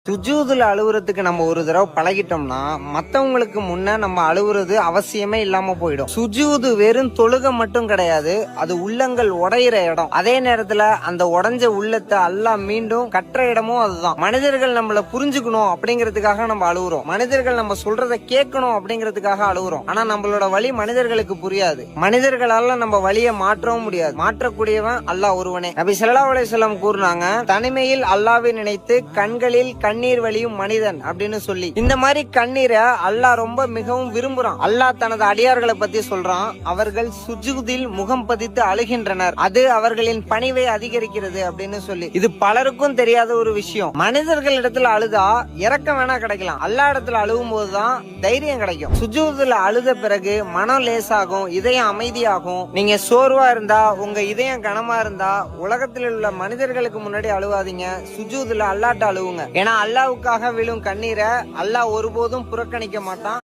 சுஜூதுல அழுவுறதுக்கு நம்ம ஒரு தடவை பழகிட்டோம்னா மத்தவங்களுக்கு முன்ன நம்ம அழுவுறது அவசியமே இல்லாம போயிடும். சுஜூது வெறும் தொழுக மட்டும் கிடையாது, அது உள்ளங்கள் உடையிற இடம். அதே நேரத்துல அந்த உடைஞ்ச உள்ளத்தை அல்லாஹ் மீண்டும் கற்ற இடமும் அதுதான். மனிதர்கள் நம்மள புரிஞ்சுக்கணும் அப்படிங்கிறதுக்காக நம்ம அழுகுறோம், மனிதர்கள் நம்ம சொல்றத கேட்கணும் அப்படிங்கிறதுக்காக அழுகுறோம். ஆனா நம்மளோட வழி மனிதர்களுக்கு புரியாது, மனிதர்களால நம்ம வழியை மாற்றவும் முடியாது. மாற்றக்கூடியவன் அல்லாஹ் ஒருவனே. நபி ஸல்லல்லாஹு அலைஹி வஸல்லம் கூறினாங்க, தனிமையில் அல்லாஹ்வை நினைத்து கண்களில் கண்ணீர் வழியும் மனிதன் அப்படின்னு சொல்லி. இந்த மாதிரி கண்ணீரை அல்லாஹ் ரொம்ப மிகவும் விரும்புறான். அல்லாஹ் தனது அடியார்களை பத்தி சொல்றான், அவர்கள் சுஜூதில் முகம் பதித்து அழுகின்றனர், அது அவர்களின் பணிவை அதிகரிக்கிறது அப்படின்னு சொல்லி. இது பலருக்கும் தெரியாத ஒரு விஷயம். மனிதர்கள் இடத்துல அழுதா இறக்கம் வேணா கிடைக்கலாம், அல்லாஹ் இடத்துல அழுகும் போதுதான் தைரியம் கிடைக்கும். சுஜூதுல அழுத பிறகு மனம் லேசாகும், இதயம் அமைதியாகும். நீங்க சோர்வா இருந்தா, உங்க இதயம் கனமா இருந்தா, உலகத்தில் உள்ள மனிதர்களுக்கு முன்னாடி அழுவாதீங்க, சுஜூதுல அல்லாட்ட அழுவுங்க. ஏன்னா அல்லாவுக்காக விழும் கண்ணீரை அல்லாஹ் ஒருபோதும் புறக்கணிக்க மாட்டான்.